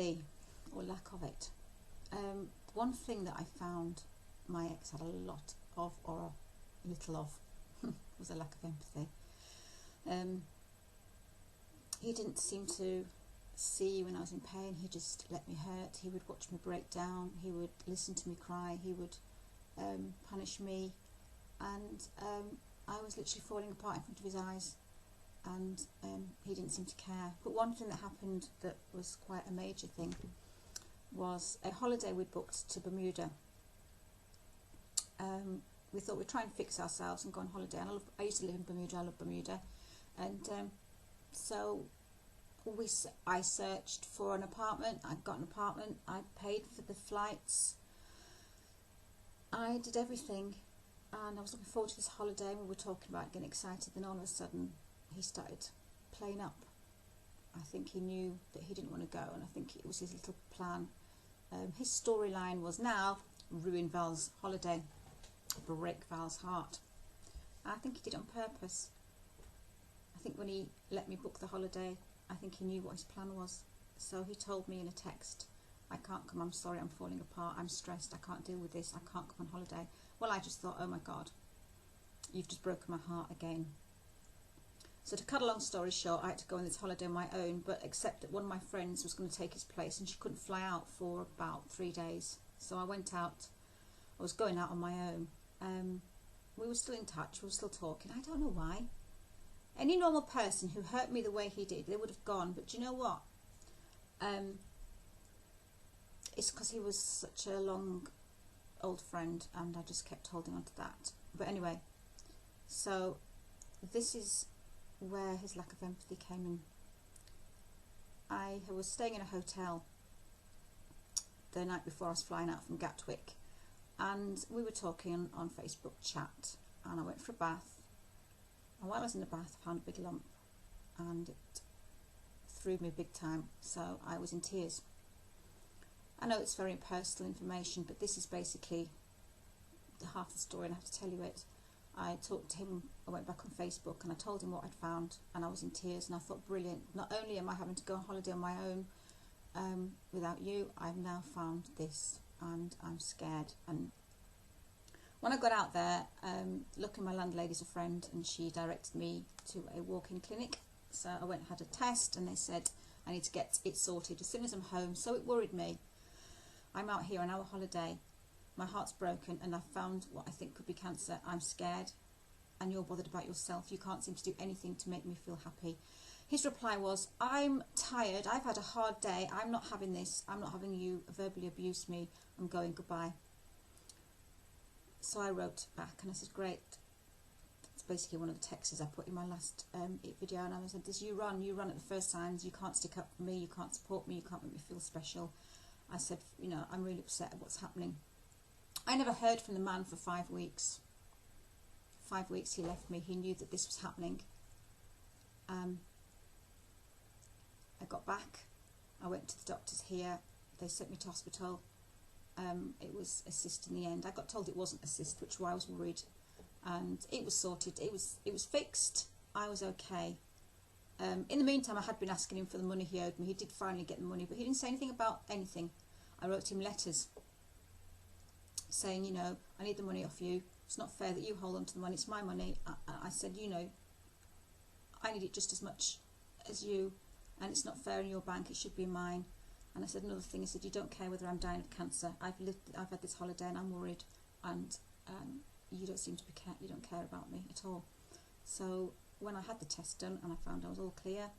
empathy, or lack of it. One thing that I found my ex had a lot of, or little of, was a lack of empathy. He didn't seem to see when I was in pain. He just let me hurt. He would watch me break down. He would listen to me cry. He would punish me, and I was literally falling apart in front of his eyes, and he didn't seem to care. But one thing that happened that was quite a major thing was a holiday we'd booked to Bermuda. We thought we'd try and fix ourselves and go on holiday, and I used to live in Bermuda. I love Bermuda, and so I searched for an apartment. I got an apartment. I paid for the flights. I did everything, and I was looking forward to this holiday, and we were talking about getting excited. Then all of a sudden he started playing up. I think he knew that he didn't want to go, and I think it was his little plan. His storyline was now ruin Val's holiday, break Val's heart. I think he did it on purpose. I think when he let me book the holiday, I think he knew what his plan was. So he told me in a text, I can't come, I'm sorry, I'm falling apart, I'm stressed, I can't deal with this, I can't come on holiday. Well, I just thought, oh my God, you've just broken my heart again. So to cut a long story short, I had to go on this holiday on my own, but except that one of my friends was going to take his place, and she couldn't fly out for about 3 days. So I went out, I was going out on my own. We were still in touch, we were still talking. I don't know why. Any normal person who hurt me the way he did, they would have gone. But do you know what? It's because he was such a long old friend, and I just kept holding on to that. But anyway, so this is where his lack of empathy came in. I was staying in a hotel the night before I was flying out from Gatwick, and we were talking on Facebook chat, and I went for a bath, and while I was in the bath I found a big lump, and it threw me big time, so I was in tears. I know it's very personal information, but this is basically the half the story, and I have to tell you it. I talked to him, I went back on Facebook, and I told him what I'd found, and I was in tears, and I thought, brilliant, not only am I having to go on holiday on my own without you, I've now found this, and I'm scared. And when I got out there, luckily my landlady's a friend, and she directed me to a walk-in clinic. So I went and had a test, and they said I need to get it sorted as soon as I'm home. So it worried me. I'm out here on our holiday, my heart's broken, and I've found what I think could be cancer. I'm scared, and you're bothered about yourself. You can't seem to do anything to make me feel happy. His reply was, I'm tired, I've had a hard day, I'm not having this, I'm not having you verbally abuse me, I'm going, goodbye. So I wrote back, and I said, great. It's basically one of the texts I put in my last video, and I said, this, you run at the first signs, you can't stick up for me, you can't support me, you can't make me feel special. I said, you know, I'm really upset at what's happening. I never heard from the man for 5 weeks. 5 weeks he left me. He knew that this was happening. I got back. I went to the doctors here. They sent me to hospital. It was a cyst in the end. I got told it wasn't a cyst, which is why I was worried. And it was sorted. It was fixed. I was okay. In the meantime, I had been asking him for the money he owed me. He did finally get the money, but he didn't say anything about anything. I wrote him letters saying, you know, I need the money off you. It's not fair that you hold on to the money. It's my money. I said, you know, I need it just as much as you, and it's not fair in your bank. It should be in mine. And I said another thing. I said, you don't care whether I'm dying of cancer. I've had this holiday, and I'm worried, and you don't seem to you don't care about me at all. So when I had the test done and I found I was all clear,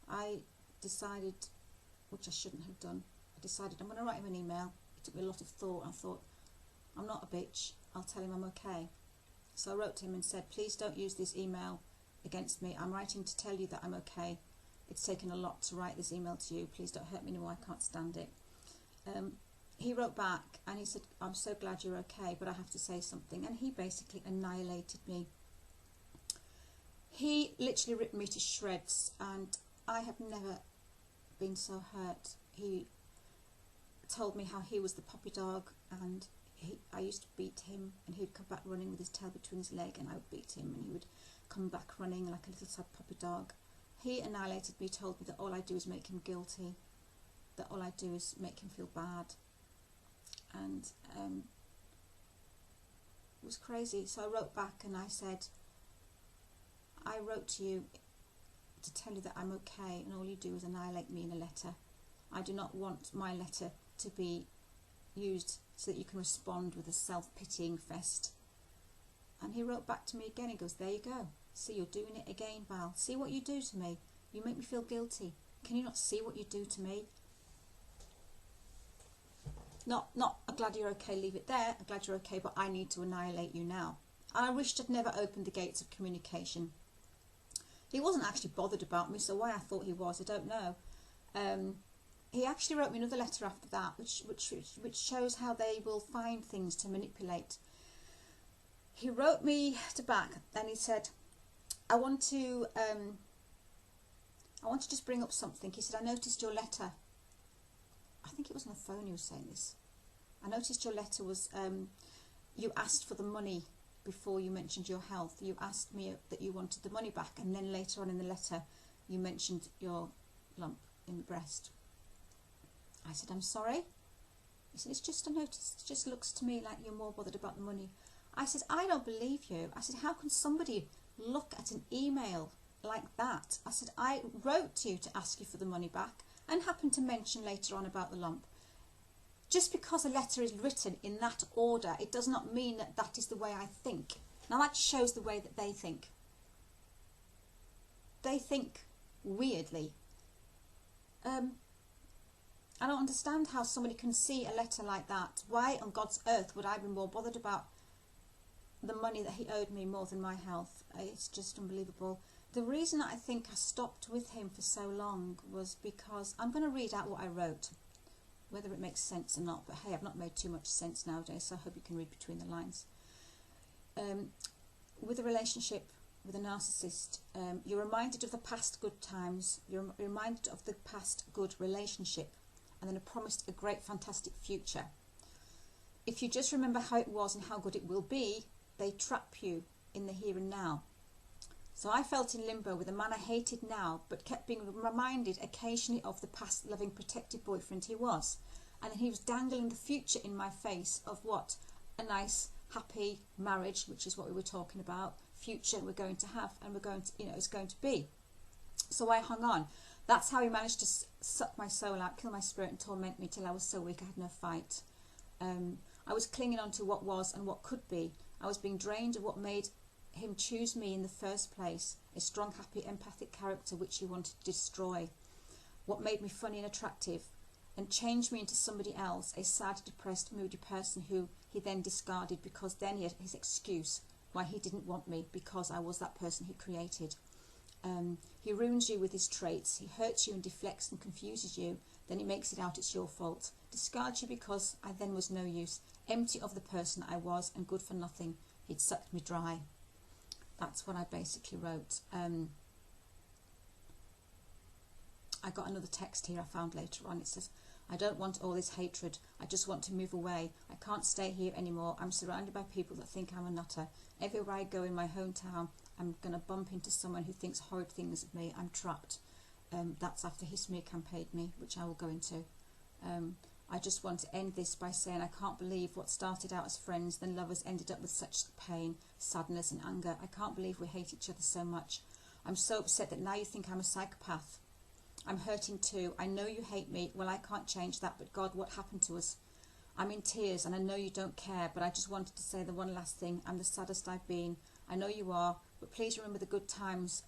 I decided, which I shouldn't have done, I decided I'm going to write him an email. It took me a lot of thought. I thought, I'm not a bitch, I'll tell him I'm okay. So I wrote to him and said, please don't use this email against me. I'm writing to tell you that I'm okay. It's taken a lot to write this email to you. Please don't hurt me anymore, I can't stand it. He wrote back and he said, I'm so glad you're okay, but I have to say something. And he basically annihilated me. He literally ripped me to shreds, and I have never been so hurt. He told me how he was the puppy dog, and I used to beat him, and he'd come back running with his tail between his leg, and I would beat him, and he would come back running like a little sad puppy dog. He annihilated me, told me that all I do is make him guilty. that all I do is make him feel bad. And it was crazy. So I wrote back and I said, I wrote to you to tell you that I'm okay, and all you do is annihilate me in a letter. I do not want my letter to be used so that you can respond with a self-pitying fest. And he wrote back to me again. He goes, there you go. See, you're doing it again, Val. See what you do to me. You make me feel guilty. Can you not see what you do to me? Not, I'm glad you're okay, leave it there. I'm glad you're okay, but I need to annihilate you now. And I wished I'd never opened the gates of communication. He wasn't actually bothered about me, so why I thought he was, I don't know. He actually wrote me another letter after that, which shows how they will find things to manipulate. He wrote me to back, and he said, I want to just bring up something. He said, I noticed your letter. I think it was on the phone he was saying this. I noticed your letter was, you asked for the money before you mentioned your health. You asked me that you wanted the money back, and then later on in the letter you mentioned your lump in the breast. I said, I'm sorry. He said, it's just a notice. It just looks to me like you're more bothered about the money. I said, I don't believe you. I said, how can somebody look at an email like that? I said, I wrote to you to ask you for the money back and happened to mention later on about the lump. Just because a letter is written in that order, it does not mean that that is the way I think. Now that shows the way that they think. They think weirdly. I don't understand how somebody can see a letter like that. Why on God's earth would I be more bothered about the money that he owed me more than my health? It's just unbelievable. The reason I think I stopped with him for so long was because, I'm going to read out what I wrote, whether it makes sense or not, but hey, I've not made too much sense nowadays, so I hope you can read between the lines. With a relationship with a narcissist, you're reminded of the past good times, you're reminded of the past good relationship, and then are promised a great fantastic future. If you just remember how it was and how good it will be, they trap you in the here and now. So I felt in limbo with a man I hated now, but kept being reminded occasionally of the past loving, protective boyfriend he was. And he was dangling the future in my face of what? A nice, happy marriage, which is what we were talking about, future we're going to have, and we're going to, it's going to be. So I hung on. That's how he managed to suck my soul out, kill my spirit, and torment me till I was so weak I had no fight. I was clinging on to what was and what could be. I was being drained of what made him choose me in the first place, a strong, happy, empathic character which he wanted to destroy. What made me funny and attractive, and changed me into somebody else, a sad, depressed, moody person who he then discarded, because then he had his excuse why he didn't want me, because I was that person he created. He ruins you with his traits. He hurts you and deflects and confuses you. Then he makes it out it's your fault. Discards you because I then was no use. Empty of the person I was and good for nothing. He'd sucked me dry. That's what I basically wrote. I got another text here I found later on. It says, I don't want all this hatred. I just want to move away. I can't stay here anymore. I'm surrounded by people that think I'm a nutter. Everywhere I go in my hometown, I'm going to bump into someone who thinks horrid things of me. I'm trapped. That's after he smear campaigned me, which I will go into. I just want to end this by saying I can't believe what started out as friends, then lovers, ended up with such pain, sadness and anger. I can't believe we hate each other so much. I'm so upset that now you think I'm a psychopath. I'm hurting too. I know you hate me. Well, I can't change that, but God, what happened to us? I'm in tears and I know you don't care, but I just wanted to say the one last thing. I'm the saddest I've been. I know you are, but please remember the good times.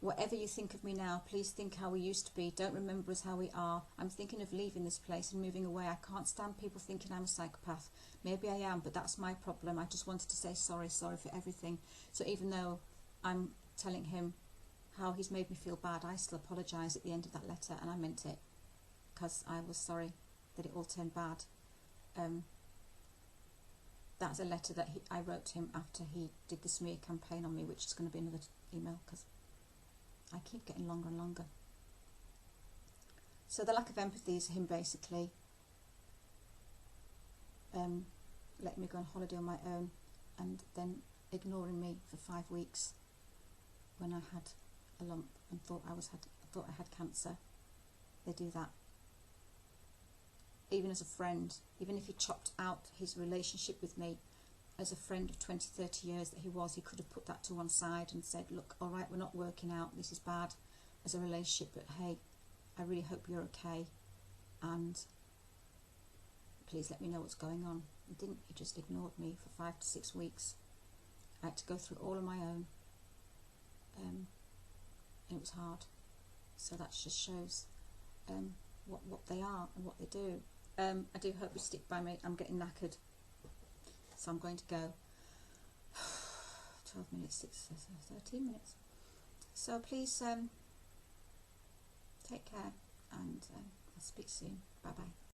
Whatever you think of me now, please think how we used to be. Don't remember us how we are. I'm thinking of leaving this place and moving away. I can't stand people thinking I'm a psychopath. Maybe I am, but that's my problem. I just wanted to say sorry for everything. So even though I'm telling him how he's made me feel bad, I still apologise at the end of that letter, and I meant it, because I was sorry that it all turned bad. That's a letter that I wrote to him after he did the smear campaign on me, which is going to be another email, because I keep getting longer and longer. So the lack of empathy is him basically letting me go on holiday on my own, and then ignoring me for 5 weeks when I had a lump and thought I had cancer. They do that. even as a friend, even if he chopped out his relationship with me as a friend of 20, 30 years that he was, he could have put that to one side and said, look, all right, we're not working out, this is bad as a relationship, but hey, I really hope you're okay, and please let me know what's going on. He didn't. He just ignored me for 5 to 6 weeks. I had to go through it all on my own, and it was hard. So that just shows what they are and what they do. I do hope you stick by me. I'm getting knackered, so I'm going to go. 12 minutes, 13 minutes. So please take care, and I'll speak soon. Bye bye.